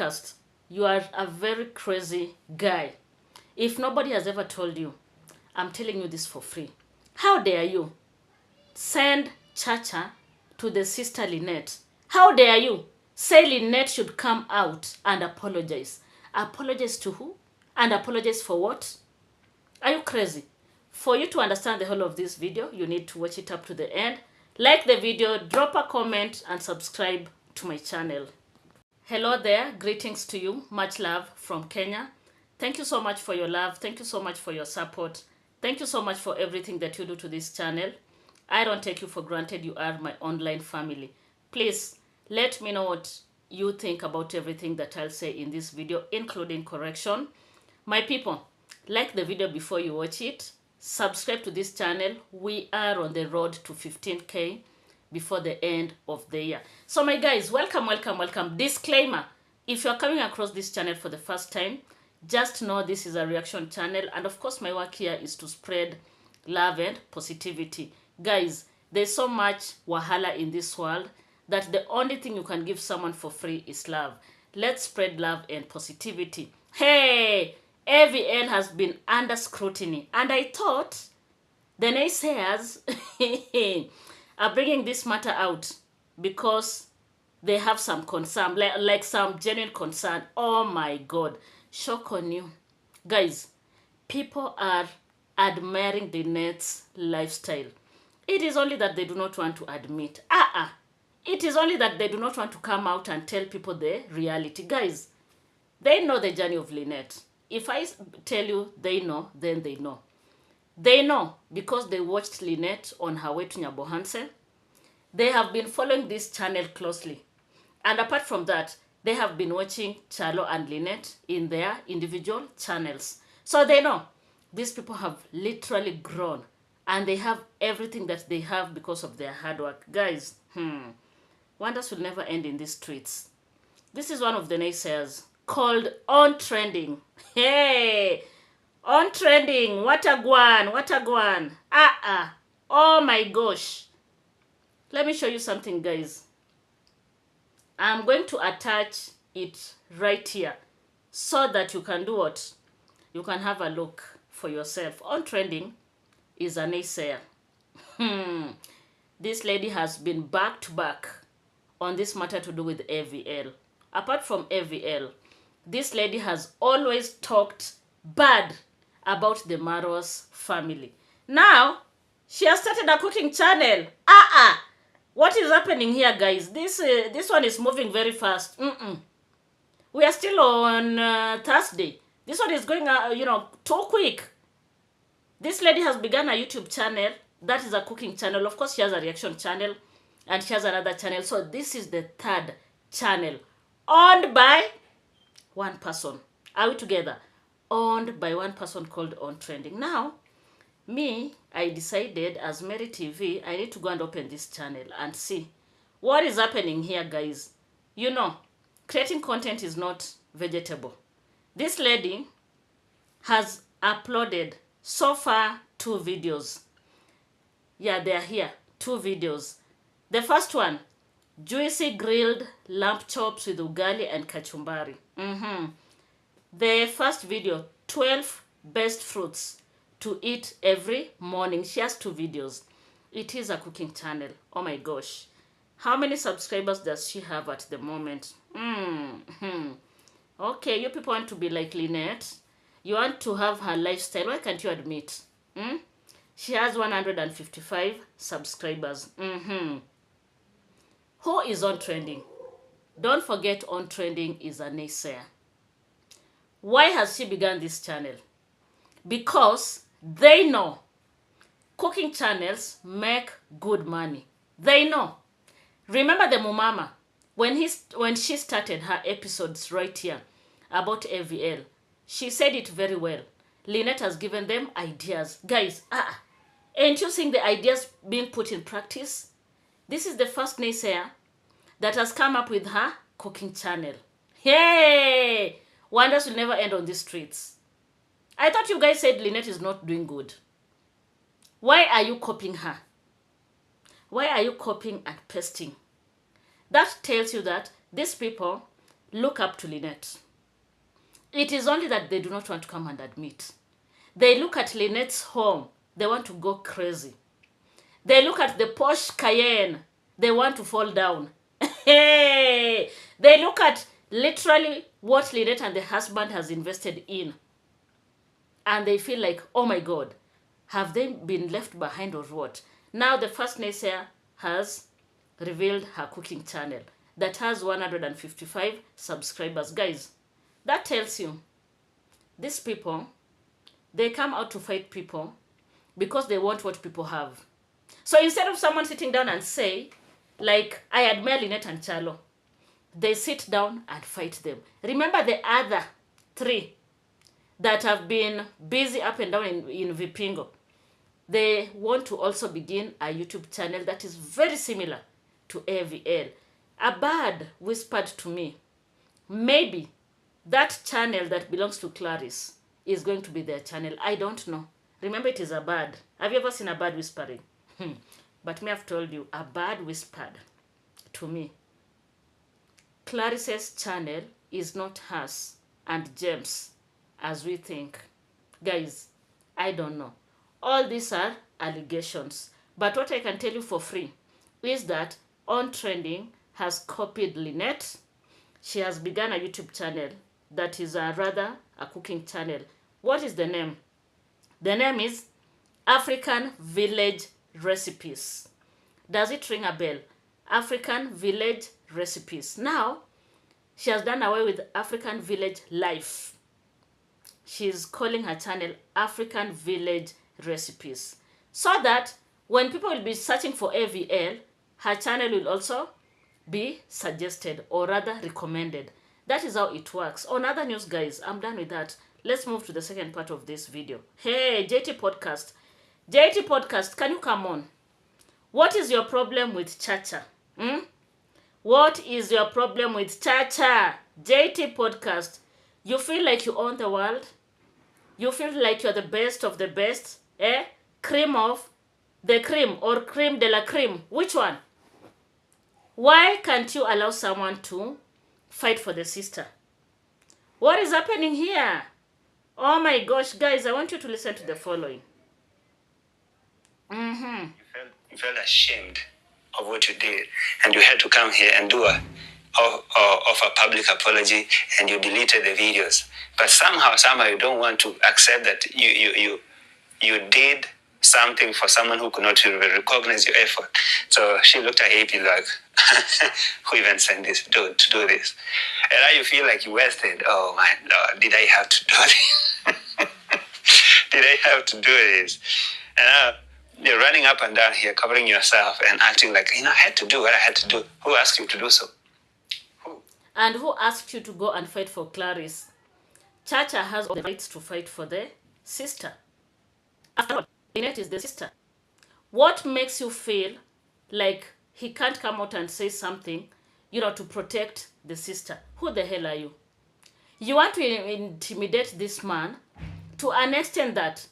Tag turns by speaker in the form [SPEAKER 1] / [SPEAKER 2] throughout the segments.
[SPEAKER 1] podcast, you are a very crazy guy. If nobody has ever told you, I'm telling you this for free. How dare you send Chacha to the sister Lynette? How dare you say Lynette should come out and apologize? Apologize to who? And apologize for what? Are you crazy? For you to understand the whole of this video, you need to watch it up to the end. Like the video, drop a comment, and subscribe to my channel. Hello there, greetings to you. Much love from Kenya. Thank you so much for your love. Thank you so much for your support. Thank you so much for everything that you do to this channel. I don't take you for granted. You are my online family. Please let me know what you think about everything that I'll say in this video, including correction. My people, like the video before you watch it. Subscribe to this channel. We are on the road to 15K before the end of the year. So my guys, welcome. Disclaimer, if you're coming across this channel for the first time, just know this is a reaction channel, and of course my work here is to spread love and positivity. Guys, there's so much wahala in this world that the only thing you can give someone for free is love. Let's spread love and positivity. Hey, AVL has been under scrutiny, and I thought the naysayers are bringing this matter out because they have some concern, like some genuine concern. Oh my God, shock on you. Guys, people are admiring the Lynette's lifestyle. It is only that they do not want to admit. It is only that they do not want to come out and tell people the reality. Guys, they know the journey of Lynette. If I tell you they know, then they know. They know because they watched Lynette on her way to Nyabohanse. They have been following this channel closely. And apart from that, they have been watching Chalo and Lynette in their individual channels. So they know these people have literally grown. And they have everything that they have because of their hard work. Guys, wonders will never end in these streets. This is one of the naysayers called On Trending. Hey, On Trending, what a guan. Oh my gosh. Let me show you something, guys. I'm going to attach it right here so that you can do what? You can have a look for yourself. On Trending is a naysayer. This lady has been back to back on this matter to do with AVL. Apart from AVL, this lady has always talked bad about the Maros family. Now, she has started a cooking channel. What is happening here, guys? This one is moving very fast. We are still on Thursday. This one is going, too quick. This lady has begun a YouTube channel. That is a cooking channel. Of course, she has a reaction channel. And she has another channel. So this is the third channel. Owned by one person. Are we together? Owned by one person called On Trending. Now, me, I decided as Mary TV, I need to go and open this channel and see what is happening here, guys. You know, creating content is not vegetable. This lady has uploaded so far 2 videos. Yeah, they are here. 2 videos. The first one, juicy grilled lamb chops with ugali and kachumbari. The first video, 12 best fruits to eat every morning. She has 2 videos. It is a cooking channel. Oh my gosh. How many subscribers does she have at the moment? Okay, you people want to be like Lynette. You want to have her lifestyle. Why can't you admit? She has 155 subscribers. Who is On Trending? Don't forget, On Trending is a naysayer. Why has she begun this channel? Because they know cooking channels make good money. They know. Remember the Mumama, when she started her episodes right here about AVL, she said it very well. Lynette has given them ideas. Guys, ain't you seeing the ideas being put in practice? This is the first naysayer that has come up with her cooking channel. Hey! Wonders will never end on these streets. I thought you guys said Lynette is not doing good. Why are you copying her? Why are you copying and pasting? That tells you that these people, look up to Lynette. It is only that they do not want to come and admit. They look at Lynette's home, they want to go crazy. They look at the posh Cayenne, they want to fall down. Hey! They look at literally what Lynette and the husband has invested in. And they feel like, oh my God, have they been left behind or what? Now the first naysayer has revealed her cooking channel that has 155 subscribers. Guys, that tells you these people, they come out to fight people because they want what people have. So instead of someone sitting down and say, like, I admire Lynette and Charlo, they sit down and fight them. Remember the other 3 that have been busy up and down in Vipingo. They want to also begin a YouTube channel that is very similar to AVL. A bird whispered to me, maybe that channel that belongs to Clarice is going to be their channel. I don't know. Remember, it is a bird. Have you ever seen a bird whispering? But me, I've told you, a bird whispered to me, Clarice's channel is not hers and James as we think. Guys, I don't know. All these are allegations. But what I can tell you for free is that On Trending has copied Lynette. She has begun a YouTube channel that is rather a cooking channel. What is the name? The name is African Village Recipes. Does it ring a bell? African Village Recipes. Now, she has done away with African Village Life. She's calling her channel African Village Recipes. So that when people will be searching for AVL, her channel will also be suggested or rather recommended. That is how it works. On other news, guys, I'm done with that. Let's move to the second part of this video. Hey, JT Podcast. JT Podcast, can you come on? What is your problem with Chacha? What is your problem with Chacha? JT Podcast. You feel like you own the world? You feel like you're the best of the best? Cream of the cream or creme de la creme? Which one? Why can't you allow someone to fight for the sister? What is happening here? Oh my gosh, guys, I want you to listen to the following.
[SPEAKER 2] You felt ashamed of what you did, and you had to come here and do a public apology, and you deleted the videos. But somehow you don't want to accept that you did something for someone who could not recognize your effort. So she looked at AP like, who even sent this dude to do this? And now you feel like you wasted. Oh my Lord, did I have to do this? Did I have to do this? And now you're running up and down here, covering yourself and acting like, I had to do what I had to do. Who asked you to do so? Who?
[SPEAKER 1] And who asked you to go and fight for Clarice? Chacha has the rights to fight for the sister. After all, Lynette is the sister. What makes you feel like he can't come out and say something, to protect the sister? Who the hell are you? You want to intimidate this man to an extent that,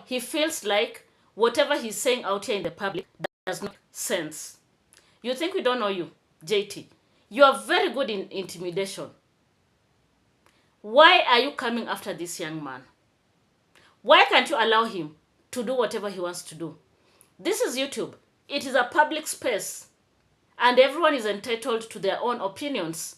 [SPEAKER 1] he feels like whatever he's saying out here in the public does not make sense. You think we don't know you, JT? You are very good in intimidation. Why are you coming after this young man? Why can't you allow him to do whatever he wants to do? This is YouTube. It is a public space. And everyone is entitled to their own opinions.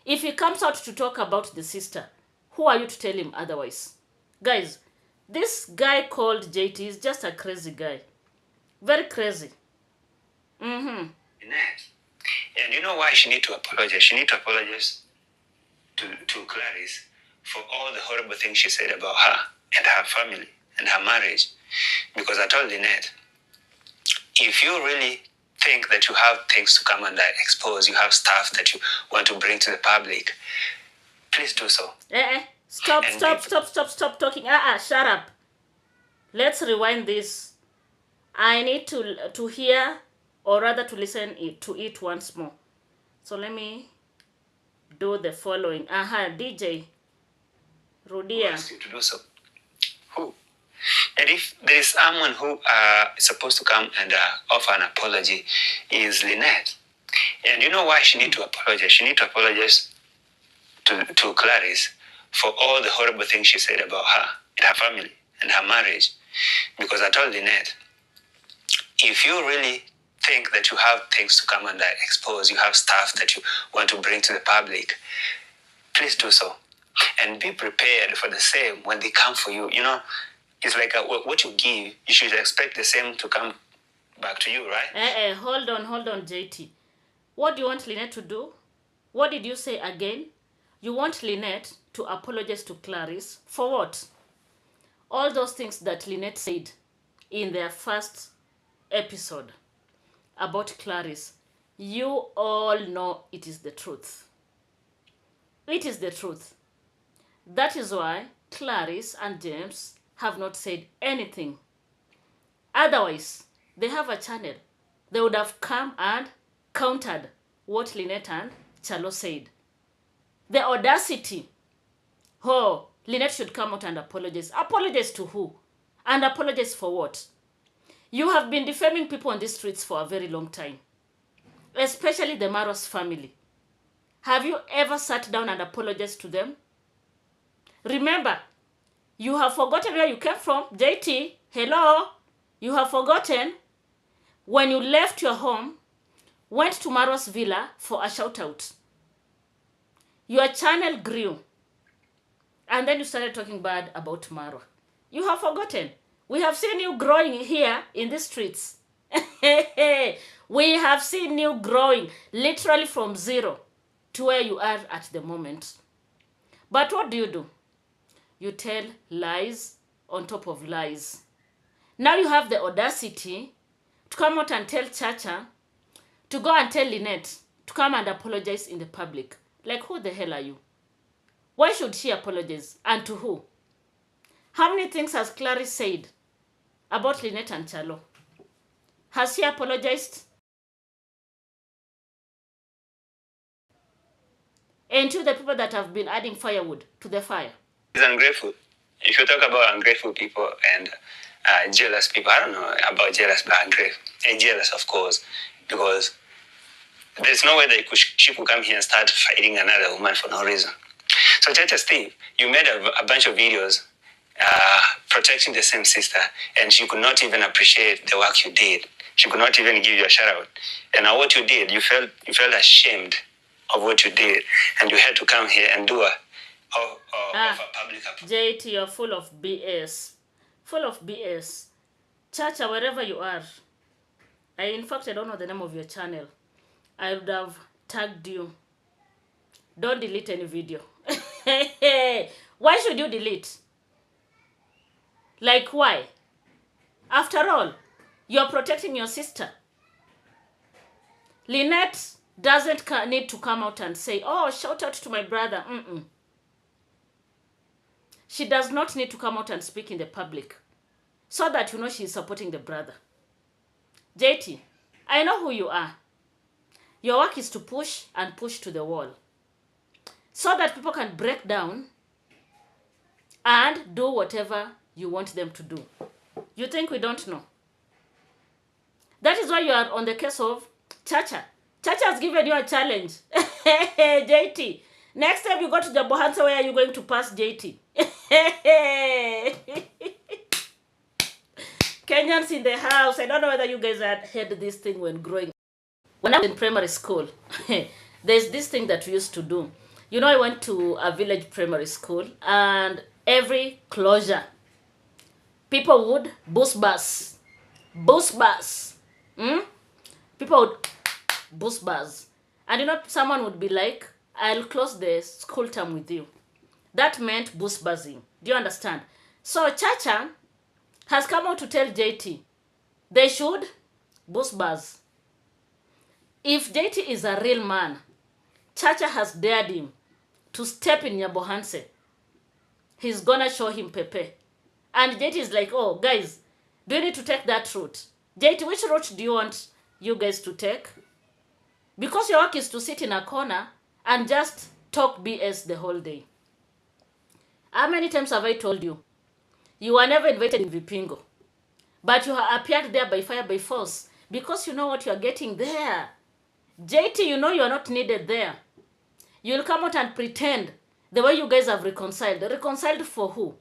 [SPEAKER 1] If he comes out to talk about the sister, who are you to tell him otherwise? Guys, this guy called JT is just a crazy guy. Very crazy.
[SPEAKER 2] And you know why she needs to apologize? She needs to apologize to Clarice for all the horrible things she said about her and her family and her marriage. Because I told Lynette, if you really think that you have things to come and expose, you have stuff that you want to bring to the public, please do so.
[SPEAKER 1] Stop talking. Shut up. Let's rewind this. I need to hear, or rather to listen to it once more. So let me do the following. DJ Rudia.
[SPEAKER 2] Who asked you to do so? Who? And if there is someone who is supposed to come and offer an apology, is Lynette. And you know why she need to apologize? She need to apologize to Clarice for all the horrible things she said about her and her family and her marriage. Because I told Lynette, if you really think that you have things to come and expose, you have stuff that you want to bring to the public, please do so. And be prepared for the same when they come for you. You know, it's like what you give, you should expect the same to come back to you, right?
[SPEAKER 1] Hold on, JT. What do you want Lynette to do? What did you say again? You want Lynette to apologize to Clarice for what? All those things that Lynette said in their first episode about Clarice, you all know it is the truth. It is the truth. That is why Clarice and James have not said anything. Otherwise, they have a channel. They would have come and countered what Lynette and Chalo said. The audacity. Oh, Lynette should come out and apologize. Apologize to who? And apologize for what? You have been defaming people on these streets for a very long time. Especially the Maros family. Have you ever sat down and apologized to them? Remember, you have forgotten where you came from. JT, hello? You have forgotten when you left your home, went to Maros Villa for a shout out. Your channel grew. And then you started talking bad about Maro. You have forgotten. We have seen you growing here in the streets. We have seen you growing literally from zero to where you are at the moment. But what do? You tell lies on top of lies. Now you have the audacity to come out and tell Chacha to go and tell Lynette to come and apologize in the public. Like, who the hell are you? Why should she apologize? And to who? How many things has Clarice said about Lynette and Chalo? Has she apologized? And to the people that have been adding firewood to the fire.
[SPEAKER 2] It's ungrateful. If you talk about ungrateful people and jealous people, I don't know about jealous, but ungrateful. And jealous, of course, because there's no way that she could come here and start fighting another woman for no reason. So, Chacha Steve, you made a bunch of videos protecting the same sister, and she could not even appreciate the work you did. She could not even give you a shout out. And now what you did, you felt ashamed of what you did, and you had to come here and do a public apology.
[SPEAKER 1] JT, you're full of BS. Full of BS. Chacha, wherever you are, in fact, I don't know the name of your channel. I would have tagged you. Don't delete any video. Why should you delete? Like, why? After all, you're protecting your sister. Lynette doesn't need to come out and say, oh, shout out to my brother. She does not need to come out and speak in the public so that you know she's supporting the brother. JT, I know who you are. Your work is to push and push to the wall so that people can break down and do whatever you want them to do. You think we don't know? That is why you are on the case of Chacha. Chacha has given you a challenge. JT, next time you go to the Bohansa, where are you going to pass JT? Kenyans in the house. I don't know whether you guys had heard this thing when growing. When I was in primary school, there's this thing that we used to do. You know, I went to a village primary school, and every closure, people would boost bus. People would boost bus. And you know, someone would be like, I'll close the school term with you. That meant boost buzzing. Do you understand? So Chacha has come out to tell JT they should boost buzz. If JT is a real man, Chacha has dared him to step in Nyabohanse. He's gonna show him Pepe. And JT is like, oh, guys, do you need to take that route? JT, which route do you want you guys to take? Because your work is to sit in a corner and just talk BS the whole day. How many times have I told you? You were never invited in Vipingo. But you have appeared there by fire, by force. Because you know what you are getting there. JT, you know you are not needed there. You'll come out and pretend the way you guys have reconciled. Reconciled for who?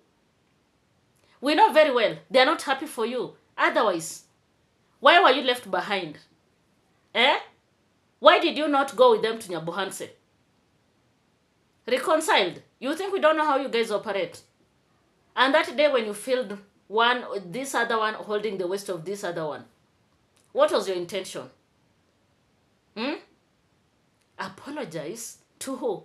[SPEAKER 1] We know very well they are not happy for you. Otherwise, why were you left behind? Eh? Why did you not go with them to Nyabohanse? Reconciled. You think we don't know how you guys operate? And that day when you filmed one, this other one holding the waist of this other one, what was your intention? Apologize to who?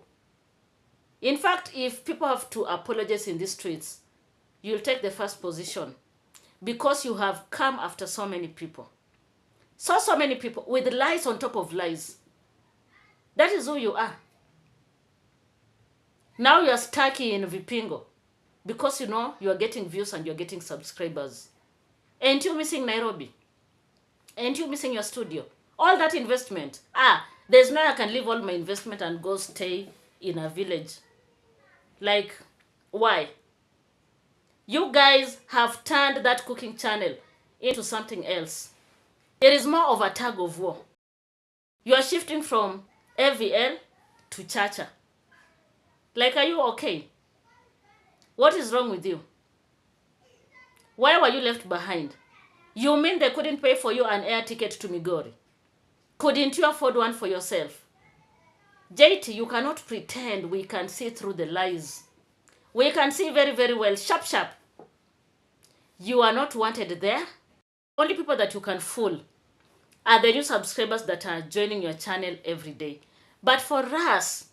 [SPEAKER 1] In fact, if people have to apologize in these streets, you'll take the first position because you have come after so many people. So many people with lies on top of lies. That is who you are. Now you are stuck in Vipingo because you know you are getting views and you are getting subscribers. Ain't you missing Nairobi? Ain't you missing your studio? All that investment. There's no way I can leave all my investment and go stay in a village. Like, why? You guys have turned that cooking channel into something else. There is more of a tug of war. You are shifting from AVL to Chacha. Like, are you okay? What is wrong with you? Why were you left behind? You mean they couldn't pay for you an air ticket to Migori? Couldn't you afford one for yourself? JT, you cannot pretend we can see through the lies. We can see very, very well. Sharp, sharp. You are not wanted there. Only people that you can fool are the new subscribers that are joining your channel every day. But for us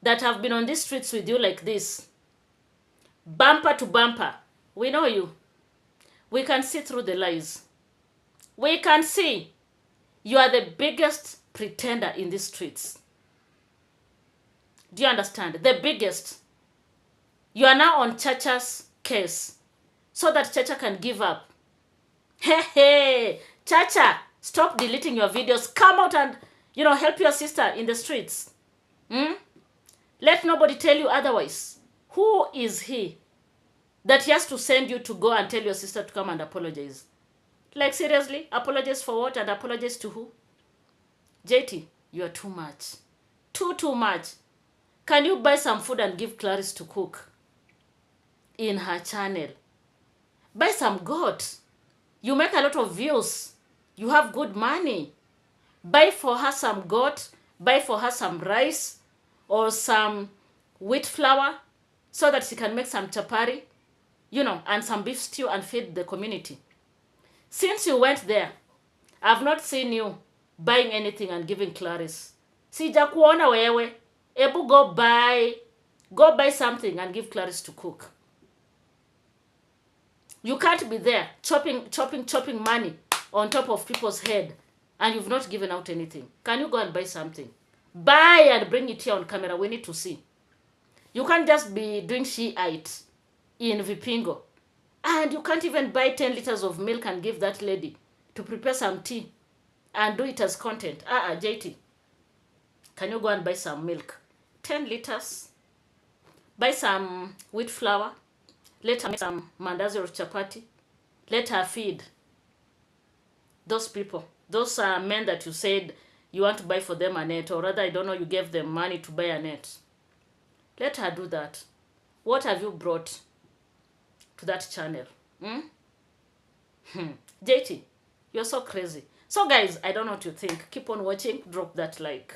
[SPEAKER 1] that have been on these streets with you like this, bumper to bumper, we know you. We can see through the lies. We can see you are the biggest pretender in these streets. Do you understand? The biggest. You are now on Chacha's case so that Chacha can give up. Hey, Chacha, stop deleting your videos. Come out and, help your sister in the streets. Let nobody tell you otherwise. Who is he that he has to send you to go and tell your sister to come and apologize? Like, seriously? Apologize for what and apologize to who? JT, you are too much. Too much. Can you buy some food and give Clarice to cook in her channel? Buy some goat. You make a lot of views. You have good money. Buy for her some goat. Buy for her some rice or some wheat flour so that she can make some chapari, and some beef stew and feed the community. Since you went there, I've not seen you buying anything and giving Clarice. Sijakuona wewe. Ebu go buy something and give Clarice to cook. You can't be there chopping money on top of people's head and you've not given out anything. Can you go and buy something? Buy and bring it here on camera. We need to see. You can't just be doing Shiite in Vipingo. And you can't even buy 10 liters of milk and give that lady to prepare some tea and do it as content. JT. Can you go and buy some milk? 10 liters. Buy some wheat flour. Let her make some mandazi or chapati. Let her feed those people. Those are men that you said you want to buy for them a net. Or rather, I don't know, you gave them money to buy a net. Let her do that. What have you brought to that channel? JT, you're so crazy. So guys, I don't know what you think. Keep on watching. Drop that like.